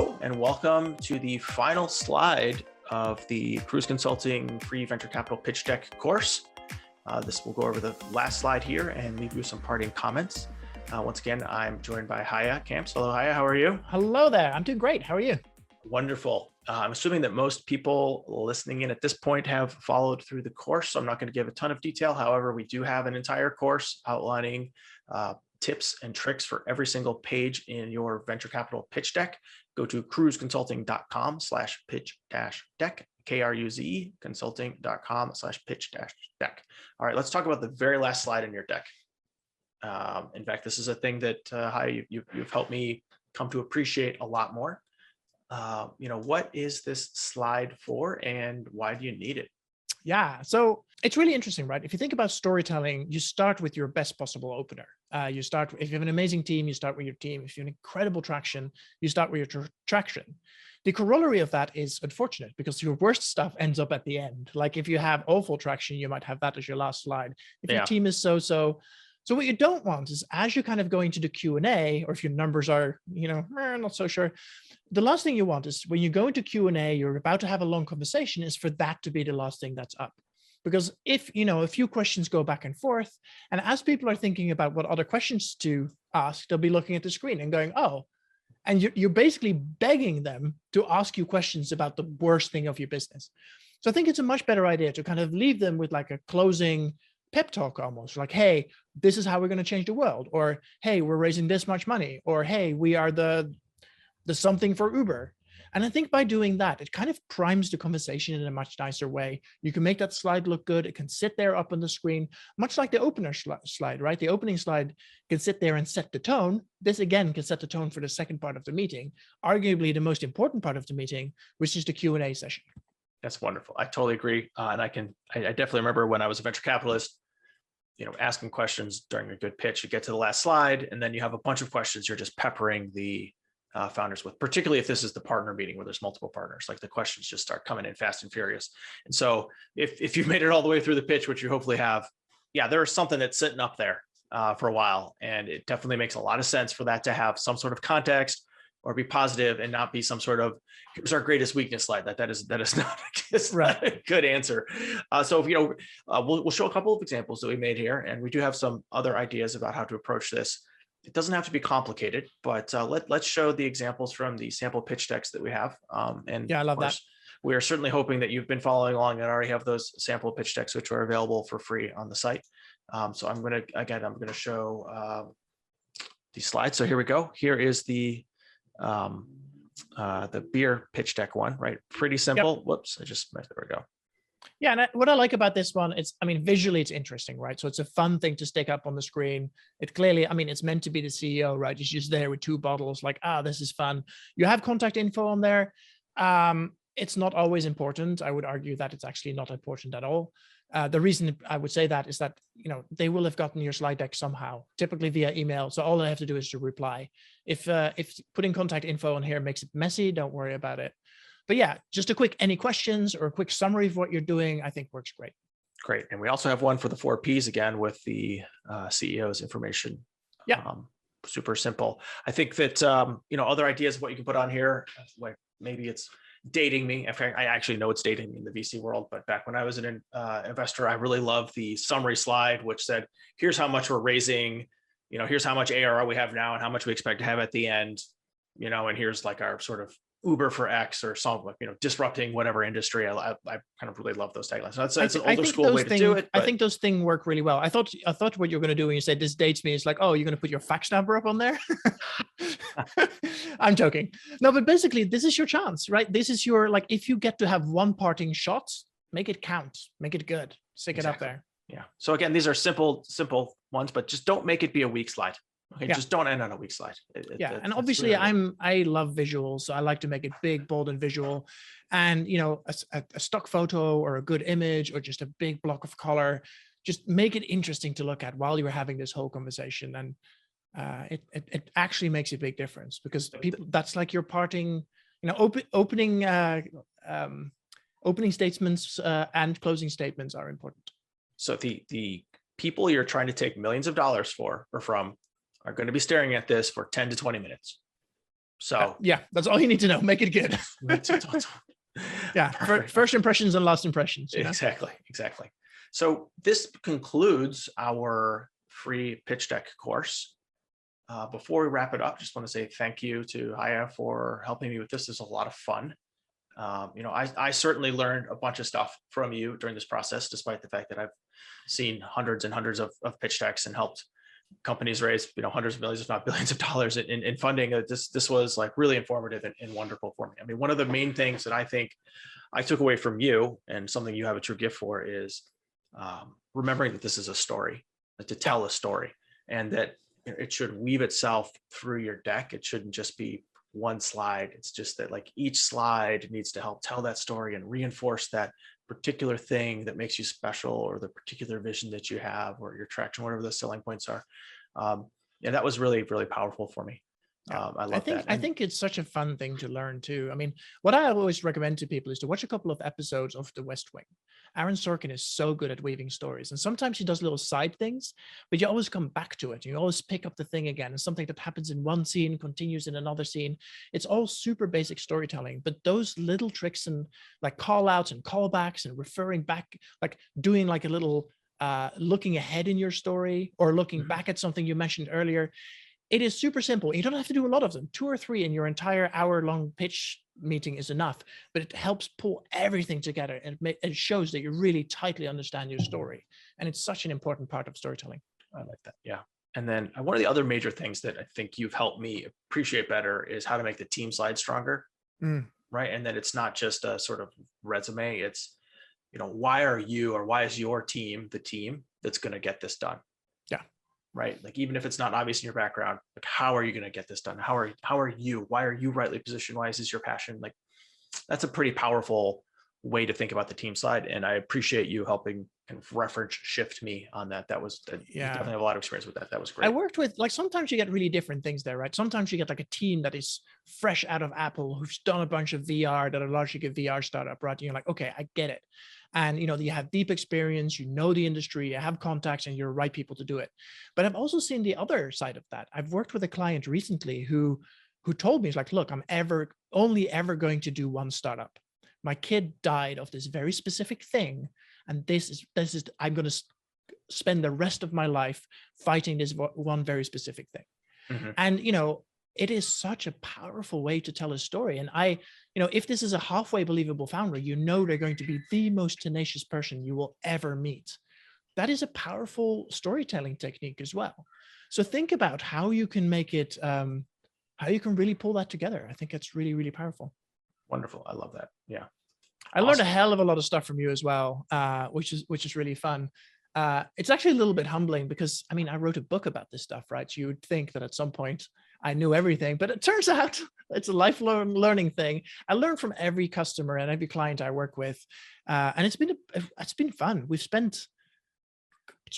Hello, and welcome to the final slide of the Kruze Consulting Free Venture Capital Pitch Deck course. This will go over the last slide here and leave you some parting comments. Once again, I'm joined by Haya Camps. Hello, Haya. How are you? Hello there. I'm doing great. How are you? Wonderful. I'm assuming that most people listening in at this point have followed through the course, so I'm not going to give a ton of detail. However, we do have an entire course outlining tips and tricks for every single page in your venture capital pitch deck. Go to kruzeconsulting.com/pitch-deck, KRUZE consulting.com/pitch-deck. All right, let's talk about the very last slide in your deck. In fact, this is a thing that you've helped me come to appreciate a lot more. What is this slide for and why do you need it? Yeah, so it's really interesting, right? If you think about storytelling, you start with your best possible opener. If you have an amazing team, you start with your team. If you have incredible traction, you start with your traction. The corollary of that is unfortunate because your worst stuff ends up at the end. Like if you have awful traction, you might have that as your last slide. If your team is so what you don't want is as you're kind of going to the Q&A, or if your numbers are, not so sure, the last thing you want is when you go into Q&A, you're about to have a long conversation, is for that to be the last thing that's up. Because if, a few questions go back and forth, and as people are thinking about what other questions to ask, they'll be looking at the screen and going, oh, and you're basically begging them to ask you questions about the worst thing of your business. So I think it's a much better idea to kind of leave them with like a closing pep talk, almost like, hey, this is how we're going to change the world, or hey, we're raising this much money, or hey, we are the something for Uber. And I think by doing that, it kind of primes the conversation in a much nicer way. You can make that slide look good. It can sit there up on the screen, much like the opener slide, right? The opening slide can sit there and set the tone. This again can set the tone for the second part of the meeting, arguably the most important part of the meeting, which is the Q&A session. That's wonderful. I totally agree. And I definitely remember when I was a venture capitalist, asking questions during a good pitch. You get to the last slide, and then you have a bunch of questions you're just peppering the founders with, particularly if this is the partner meeting where there's multiple partners. Like the questions just start coming in fast and furious. And so if you've made it all the way through the pitch, which you hopefully have, there's something that's sitting up there for a while. And it definitely makes a lot of sense for that to have some sort of context or be positive and not be some sort of, here's our greatest weakness slide. That is not a good answer. So we'll show a couple of examples that we made here, and we do have some other ideas about how to approach this. It doesn't have to be complicated, but let's show the examples from the sample pitch decks that we have. And I love that. We are certainly hoping that you've been following along and already have those sample pitch decks, which are available for free on the site. So I'm going to show these slides. So here we go. Here is the beer pitch deck one, right? Pretty simple. Yep. Whoops, there we go. Yeah, and what I like about this one is, visually it's interesting, right? So it's a fun thing to stick up on the screen. It clearly, it's meant to be the CEO, right? He's just there with two bottles, like, this is fun. You have contact info on there. It's not always important. I would argue that it's actually not important at all. The reason I would say that is that, they will have gotten your slide deck somehow, typically via email. So all they have to do is to reply. If putting contact info on here makes it messy, don't worry about it. But yeah, just a quick, any questions or a quick summary of what you're doing, I think works great. Great. And we also have one for the 4 Ps again with the CEO's information. Yeah. Super simple. I think that, other ideas of what you can put on here, like maybe it's dating me. I actually know it's dating me in the VC world, but back when I was an investor, I really loved the summary slide, which said, here's how much we're raising, here's how much ARR we have now and how much we expect to have at the end, and here's like our sort of Uber for X or some, disrupting whatever industry. I kind of really love those taglines. So that's an older school way to do it. I think those things work really well. I thought what you're going to do when you said this dates me is like, oh, you're going to put your fax number up on there. I'm joking. No, but basically this is your chance, right? This is your, like, if you get to have one parting shot, make it count, make it good, stick it up there. Yeah. So again, these are simple ones, but just don't make it be a weak slide. Okay, just don't end on a weak slide. And obviously really I love visuals, so I like to make it big, bold, and visual. And a stock photo or a good image or just a big block of color, just make it interesting to look at while you're having this whole conversation. And it actually makes a big difference because people, that's like your parting, opening statements and closing statements are important. So the people you're trying to take millions of dollars from are going to be staring at this for 10 to 20 minutes. So yeah, that's all you need to know. Make it good. Yeah, first impressions and last impressions. Exactly. So this concludes our free pitch deck course. Before we wrap it up, just want to say thank you to Haya for helping me with this. This is a lot of fun. I certainly learned a bunch of stuff from you during this process, despite the fact that I've seen hundreds and hundreds of pitch decks and helped companies raise, hundreds of millions, if not billions of dollars in funding. This was like really informative and wonderful for me. I mean, one of the main things that I think I took away from you, and something you have a true gift for, is remembering that this is a story, to tell a story, and that it should weave itself through your deck. It shouldn't just be one slide. It's just that like each slide needs to help tell that story and reinforce that particular thing that makes you special, or the particular vision that you have, or your traction, whatever the selling points are. That was really, really powerful for me. I love that. I think it's such a fun thing to learn too. I mean, what I always recommend to people is to watch a couple of episodes of The West Wing. Aaron Sorkin is so good at weaving stories, and sometimes he does little side things, but you always come back to it. You always pick up the thing again, and something that happens in one scene continues in another scene. It's all super basic storytelling, but those little tricks and like call outs and callbacks and referring back, like doing like a little looking ahead in your story, or looking back at something you mentioned earlier. It is super simple. You don't have to do a lot of them. 2 or 3 in your entire hour-long pitch meeting is enough, but it helps pull everything together, and it shows that you really tightly understand your story. And it's such an important part of storytelling. I like that. Yeah. And then one of the other major things that I think you've helped me appreciate better is how to make the team slide stronger. Right. And then it's not just a sort of resume. It's, why are you, or why is your team the team that's going to get this done? Yeah. Right. Like, even if it's not obvious in your background, like, how are you going to get this done? How are you, why are you rightly positioned? Why is this your passion? Like, that's a pretty powerful way to think about the team side. And I appreciate you helping kind of reference shift me on that. You definitely have a lot of experience with that. That was great. I worked with, like, sometimes you get really different things there, right? Sometimes you get like a team that is fresh out of Apple, who's done a bunch of VR, that are largely a VR startup, right? And you're like, okay, I get it. And, you have deep experience, the industry, you have contacts, and you're the right people to do it. But I've also seen the other side of that. I've worked with a client recently who told me, it's like, look, I'm only ever going to do one startup. My kid died of this very specific thing. And I'm going to spend the rest of my life fighting this one very specific thing. Mm-hmm. And, it is such a powerful way to tell a story. And if this is a halfway believable founder, they're going to be the most tenacious person you will ever meet. That is a powerful storytelling technique as well. So think about how you can make it, how you can really pull that together. I think it's really, really powerful. Wonderful. I love that. Yeah. I learned a hell of a lot of stuff from you as well, which is really fun. It's actually a little bit humbling because, I wrote a book about this stuff, right? So you would think that at some point I knew everything, but it turns out it's a lifelong learning thing. I learn from every customer and every client I work with. And it's been fun. We've spent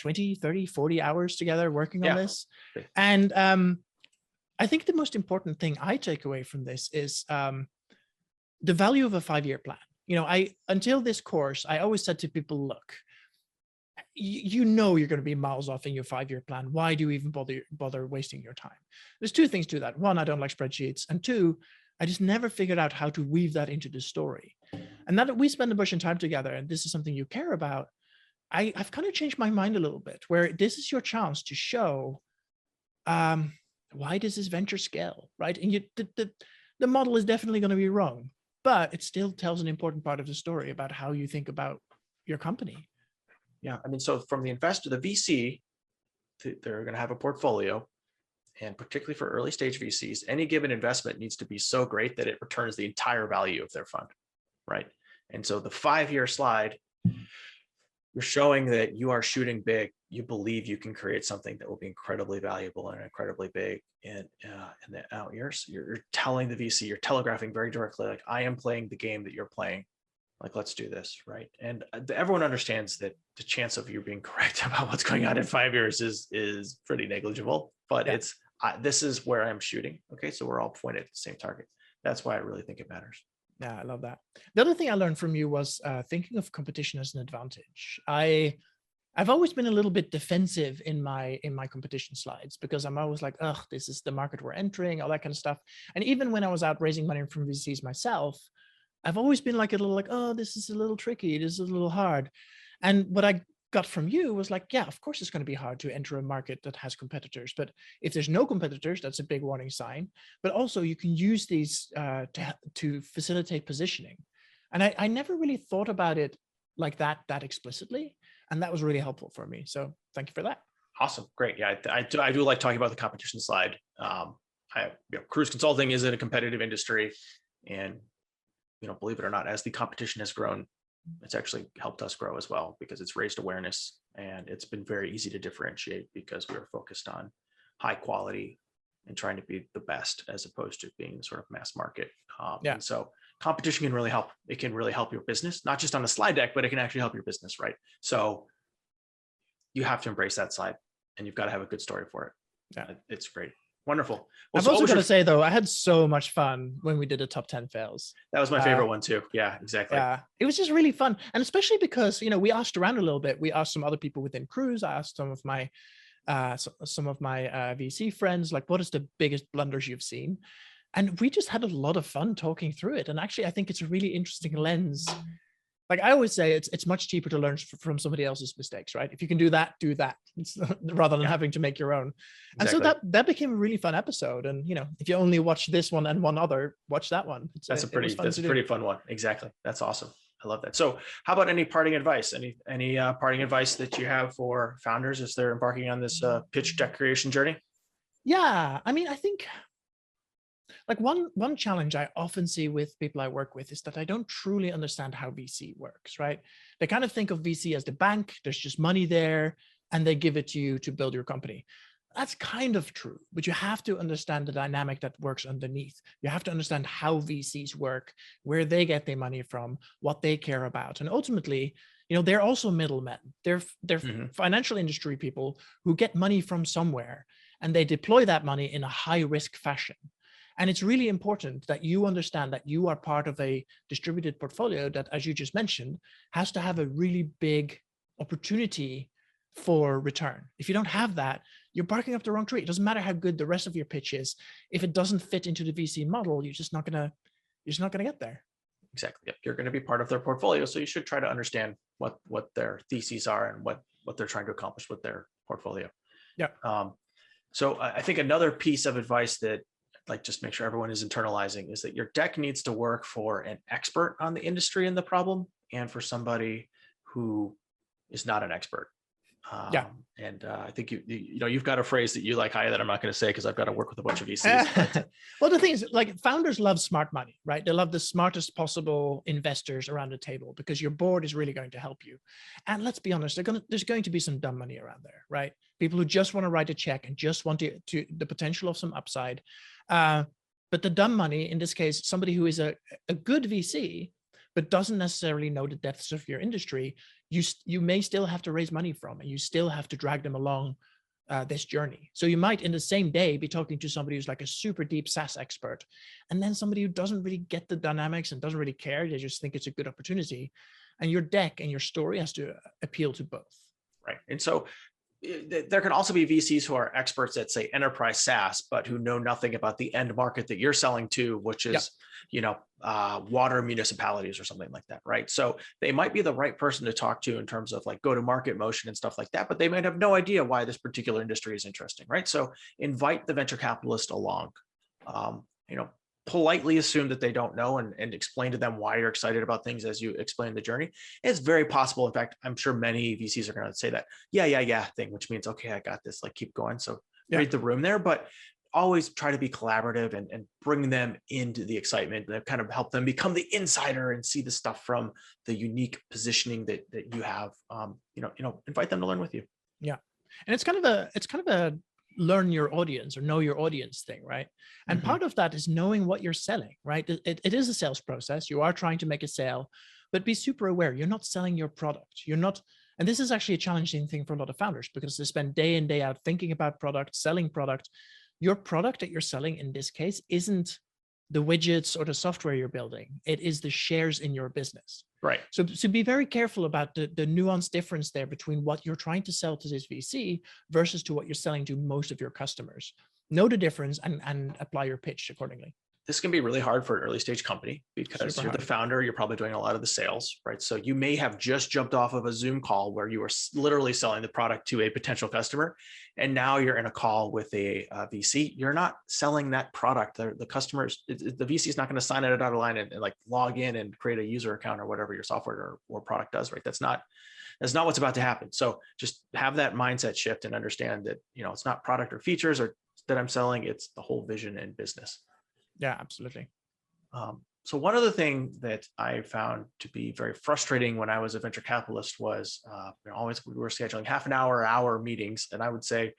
20, 30, 40 hours together working on this. And I think the most important thing I take away from this is the value of a 5-year plan. Until this course, I always said to people, look, you're going to be miles off in your 5-year plan. Why do you even bother wasting your time? There's 2 things to that. 1, I don't like spreadsheets. And 2, I just never figured out how to weave that into the story. And now that we spend a bunch of time together, and this is something you care about, I've kind of changed my mind a little bit, where this is your chance to show why does this venture scale, right? And the model is definitely going to be wrong, but it still tells an important part of the story about how you think about your company. Yeah. So from the investor, the VC, they're going to have a portfolio, and particularly for early stage VCs, any given investment needs to be so great that it returns the entire value of their fund. Right. And so the 5-year slide, you're showing that you are shooting big. You believe you can create something that will be incredibly valuable and incredibly big in the out years. You're telling the VC, you're telegraphing very directly, like, I am playing the game that you're playing. Like, let's do this, right? And everyone understands that the chance of you being correct about what's going on in 5 years is pretty negligible. But this is where I'm shooting. Okay, so we're all pointed at the same target. That's why I really think it matters. Yeah, I love that. The other thing I learned from you was thinking of competition as an advantage. I've always been a little bit defensive in my competition slides because I'm always like, oh, this is the market we're entering, all that kind of stuff. And even when I was out raising money from VCs myself, I've always been like a little like, oh, this is a little tricky, this is a little hard. And what I got from you was like, yeah, of course it's going to be hard to enter a market that has competitors. But if there's no competitors, that's a big warning sign. But also you can use these to facilitate positioning. And I never really thought about it like that explicitly. And that was really helpful for me. So thank you for that. Awesome. Great. Yeah, I do like talking about the competition slide. Kruze consulting is in a competitive industry, and believe it or not, as the competition has grown, it's actually helped us grow as well because it's raised awareness, and it's been very easy to differentiate because we're focused on high quality and trying to be the best as opposed to being sort of mass market. And so competition can really help. It can really help your business, not just on the slide deck, but it can actually help your business, right? So you have to embrace that side, and you've got to have a good story for it. Yeah, it's great. Wonderful. Well, I'm also going to say, though, I had so much fun when we did the top 10 fails. That was my favorite one, too. Yeah, exactly. Yeah, it was just really fun. And especially because, we asked around a little bit. We asked some other people within Kruze. I asked some of my VC friends, like, what is the biggest blunders you've seen? And we just had a lot of fun talking through it. And actually, I think it's a really interesting lens. Like I always say, it's much cheaper to learn from somebody else's mistakes, right? If you can do that, rather than having to make your own. Exactly. And so that became a really fun episode. And if you only watch this one and one other, watch that one. That's a pretty fun one. Exactly. That's awesome. I love that. So how about any parting advice? Any parting advice that you have for founders as they're embarking on this pitch deck creation journey? Yeah, I think like one challenge I often see with people I work with is that I don't truly understand how VC works, right? They kind of think of VC as the bank, there's just money there, and they give it to you to build your company. That's kind of true, but you have to understand the dynamic that works underneath. You have to understand how VCs work, where they get their money from, what they care about. And ultimately, they're also middlemen. They're financial industry people who get money from somewhere, and they deploy that money in a high risk fashion. And it's really important that you understand that you are part of a distributed portfolio that, as you just mentioned, has to have a really big opportunity for return. If you don't have that, you're barking up the wrong tree. It doesn't matter how good the rest of your pitch is. If it doesn't fit into the VC model, you're just not gonna get there. Exactly. Yep. You're going to be part of their portfolio, so you should try to understand what their theses are and what they're trying to accomplish with their portfolio. Yeah. So I think another piece of advice that like just make sure everyone is internalizing is that your deck needs to work for an expert on the industry and the problem, and for somebody who is not an expert. And I think you've got a phrase that you like, Haya, that I'm not going to say because I've got to work with a bunch of VCs. Well, the thing is, like, founders love smart money, right? They love the smartest possible investors around the table because your board is really going to help you. And let's be honest, there's going to be some dumb money around there, right? People who just want to write a check and just want to the potential of some upside. But the dumb money, in this case, somebody who is a good VC, but doesn't necessarily know the depths of your industry, you may still have to raise money from, and you still have to drag them along this journey. So you might in the same day be talking to somebody who's like a super deep SaaS expert, and then somebody who doesn't really get the dynamics and doesn't really care. They just think it's a good opportunity. And your deck and your story has to appeal to both. Right. And so there can also be VCs who are experts at, say, enterprise SaaS, but who know nothing about the end market that you're selling to, which is, water municipalities or something like that, right? So they might be the right person to talk to in terms of like go-to-market motion and stuff like that, but they might have no idea why this particular industry is interesting, right? So invite the venture capitalist along. Politely assume that they don't know and explain to them why you're excited about things as you explain the journey. It's very possible. In fact, I'm sure many VCs are going to say that, yeah thing, which means, okay, I got this, like keep going. So read the room there, but always try to be collaborative and bring them into the excitement and kind of help them become the insider and see the stuff from the unique positioning that you have. Invite them to learn with you. Yeah. And it's kind of a learn your audience or know your audience thing, right? And part of that is knowing what you're selling, right? It is a sales process. You are trying to make a sale, but be super aware. You're not selling your product. You're not, and this is actually a challenging thing for a lot of founders because they spend day in, day out thinking about product, selling product. Your product that you're selling in this case isn't the widgets or the software you're building. It is the shares in your business. Right. So be very careful about the nuanced difference there between what you're trying to sell to this VC versus to what you're selling to most of your customers. Know the difference and apply your pitch accordingly. This can be really hard for an early stage company because Super you're the hard. founder, you're probably doing a lot of the sales, right? So you may have just jumped off of a Zoom call where you were literally selling the product to a potential customer. And now you're in a call with a VC. You're not selling that product. The customers, the VC is not going to sign it out of line and like log in and create a user account or whatever your software or product does, right? That's not what's about to happen. So just have that mindset shift and understand that, it's not product or features or that I'm selling, it's the whole vision and business. Yeah, absolutely. So one other thing that I found to be very frustrating when I was a venture capitalist was always we were scheduling half an hour meetings, and I would say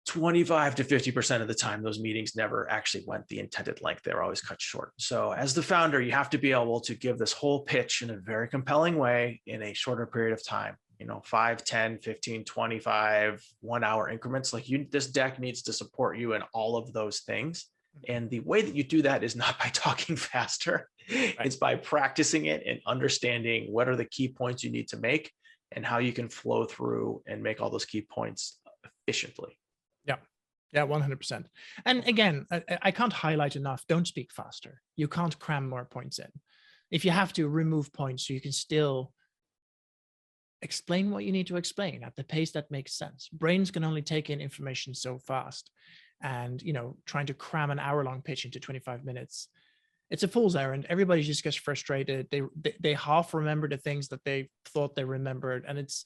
25 to 50% of the time, those meetings never actually went the intended length. They were always cut short. So as the founder, you have to be able to give this whole pitch in a very compelling way in a shorter period of time. 5, 10, 15, 25, 1 hour increments. Like this deck needs to support you in all of those things. And the way that you do that is not by talking faster. Right. It's by practicing it and understanding what are the key points you need to make and how you can flow through and make all those key points efficiently. Yeah, 100%. And again, I can't highlight enough, don't speak faster. You can't cram more points in. If you have to, remove points so you can still explain what you need to explain at the pace that makes sense. Brains can only take in information so fast. And, trying to cram an hour-long pitch into 25 minutes, it's a fool's errand. Everybody just gets frustrated. They half remember the things that they thought they remembered. And it's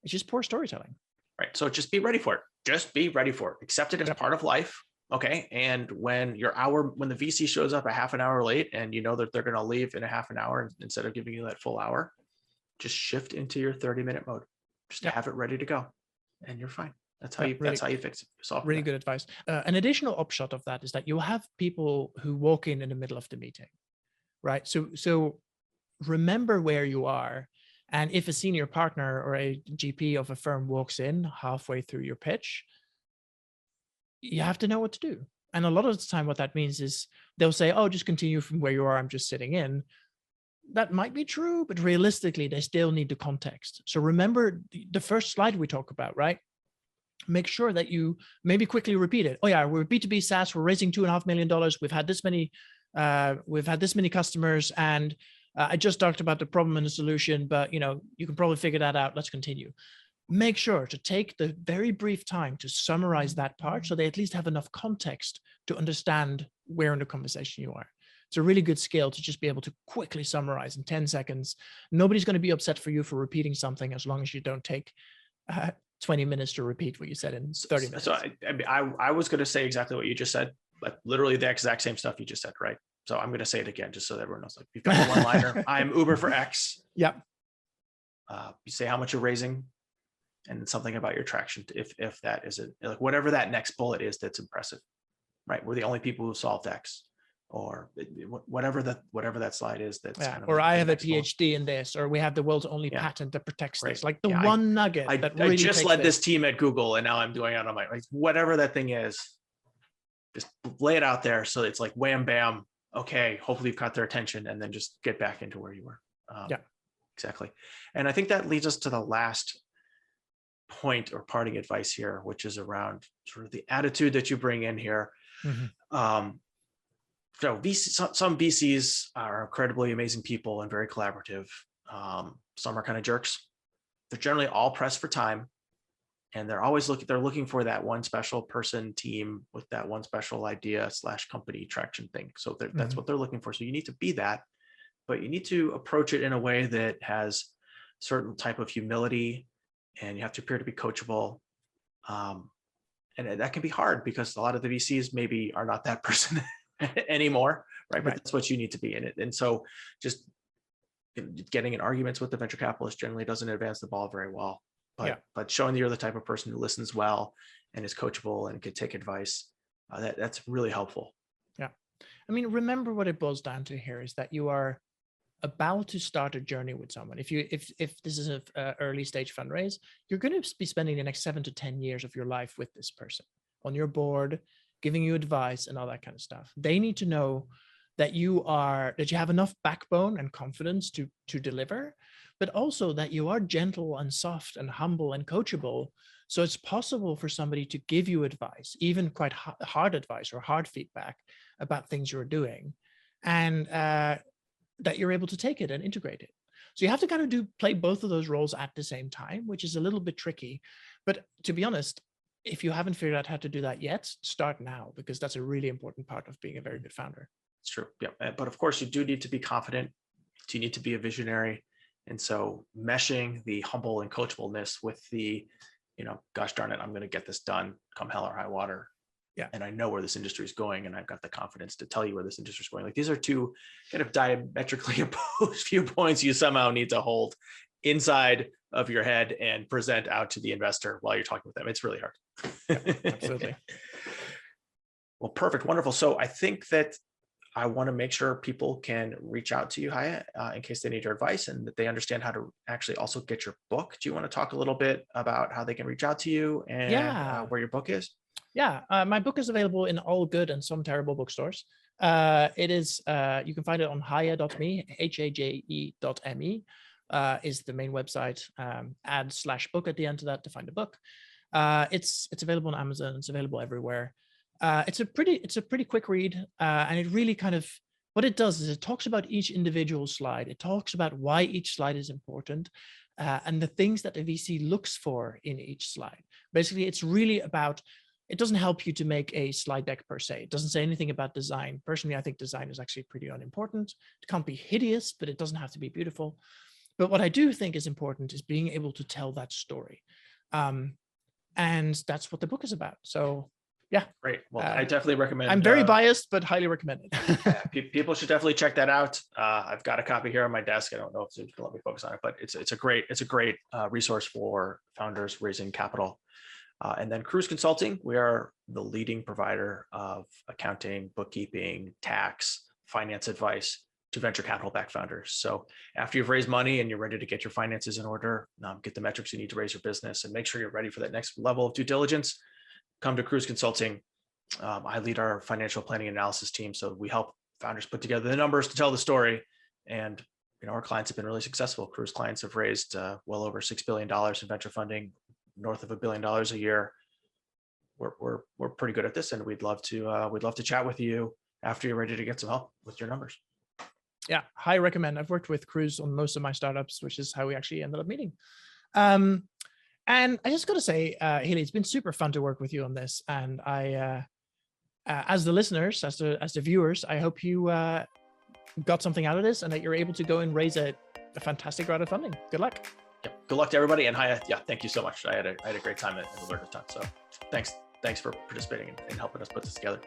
just poor storytelling. Right. So just be ready for it. Just be ready for it. Accept it as part of life. Okay. And when when the VC shows up a half an hour late and you know that they're going to leave in a half an hour instead of giving you that full hour, just shift into your 30-minute mode. Just have it ready to go and you're fine. That's how you fix it. Really good advice. An additional upshot of that is that you'll have people who walk in the middle of the meeting, right? So remember where you are. And if a senior partner or a GP of a firm walks in halfway through your pitch, you have to know what to do. And a lot of the time, what that means is they'll say, oh, just continue from where you are. I'm just sitting in. That might be true, but realistically, they still need the context. So remember the first slide we talk about, right? Make sure that you maybe quickly repeat it. Oh yeah, we're B2B SaaS. We're raising $2.5 million. We've had this many customers, and I just talked about the problem and the solution, but you can probably figure that out. Let's continue. Make sure to take the very brief time to summarize that part so they at least have enough context to understand where in the conversation you are. It's a really good skill to just be able to quickly summarize in 10 seconds. Nobody's going to be upset for you for repeating something as long as you don't take 20 minutes to repeat what you said in 30 minutes. So I was going to say exactly what you just said, but literally the exact same stuff you just said, right? So I'm going to say it again, just so that everyone knows, like, you've got a one-liner. I'm Uber for X. Yep. You say how much you're raising and something about your traction. If that is it, like whatever that next bullet is, that's impressive, right? We're the only people who solved X, or whatever that slide is. That's kind of, or I have a PhD in this, or we have the world's only patent that protects this. Like the one nugget that really I just led this team at Google, and now I'm doing it on my, like, whatever that thing is, just lay it out there. So it's like wham, bam. Okay, hopefully you've caught their attention, and then just get back into where you were. Exactly. And I think that leads us to the last point or parting advice here, which is around sort of the attitude that you bring in here. Mm-hmm. So some VCs are incredibly amazing people and very collaborative. Some are kind of jerks. They're generally all pressed for time, and they're always looking for that one special person team with that one special idea / company traction thing. So that's what they're looking for. So you need to be that, but you need to approach it in a way that has certain type of humility, and you have to appear to be coachable. And that can be hard because a lot of the VCs maybe are not that person anymore, right? But that's what you need to be in it. And so just getting in arguments with the venture capitalist generally doesn't advance the ball very well. But showing that you're the type of person who listens well and is coachable and can take advice, that's really helpful. Yeah. I mean, remember what it boils down to here is that you are about to start a journey with someone. If this is an early stage fundraise, you're going to be spending the next 7 to 10 years of your life with this person on your board, giving you advice and all that kind of stuff. They need to know that you have enough backbone and confidence to deliver, but also that you are gentle and soft and humble and coachable. So it's possible for somebody to give you advice, even quite hard advice or hard feedback about things you're doing, and that you're able to take it and integrate it. So you have to kind of play both of those roles at the same time, which is a little bit tricky. But to be honest, if you haven't figured out how to do that yet, start now, because that's a really important part of being a very good founder. It's true. Yeah. But of course, you do need to be confident. You need to be a visionary. And so meshing the humble and coachableness with the, gosh darn it, I'm going to get this done come hell or high water. Yeah. And I know where this industry is going, and I've got the confidence to tell you where this industry is going. Like, these are two kind of diametrically opposed viewpoints you somehow need to hold inside of your head and present out to the investor while you're talking with them. It's really hard. Yeah, absolutely. Well, perfect. Wonderful. So I think that I want to make sure people can reach out to you, Haya, in case they need your advice, and that they understand how to actually also get your book. Do you want to talk a little bit about how they can reach out to you and where your book is? Yeah, my book is available in all good and some terrible bookstores. It is, you can find it on haje.me, haje.me is the main website. Add /book at the end of that to find the book. It's available on Amazon. It's available everywhere. It's a pretty quick read, and it really kind of, what it does is it talks about each individual slide. It talks about why each slide is important, and the things that the VC looks for in each slide. Basically, it's really about, it doesn't help you to make a slide deck per se. It doesn't say anything about design. Personally, I think design is actually pretty unimportant. It can't be hideous, but it doesn't have to be beautiful. But what I do think is important is being able to tell that story. And that's what the book is about. So yeah. Great. Well, I definitely recommend. I'm very biased, but highly recommend it. Yeah, people should definitely check that out. I've got a copy here on my desk. I don't know if you can let me focus on it, but it's a great resource for founders raising capital. And then Kruze Consulting, we are the leading provider of accounting, bookkeeping, tax, finance advice to venture capital backed founders. So after you've raised money and you're ready to get your finances in order, get the metrics you need to raise your business, and make sure you're ready for that next level of due diligence, come to Kruze Consulting. I lead our financial planning analysis team. So we help founders put together the numbers to tell the story. And our clients have been really successful. Kruze clients have raised well over $6 billion in venture funding, north of $1 billion a year. We're pretty good at this, and we'd love to chat with you after you're ready to get some help with your numbers. Yeah, highly recommend. I've worked with Kruze on most of my startups, which is how we actually ended up meeting. And I just got to say, Haley, it's been super fun to work with you on this. And I, as the listeners, as the viewers, I hope you got something out of this, and that you're able to go and raise a fantastic round of funding. Good luck. Yeah, good luck to everybody. And Haya, thank you so much. I had a great time and learned a ton. So thanks for participating and helping us put this together.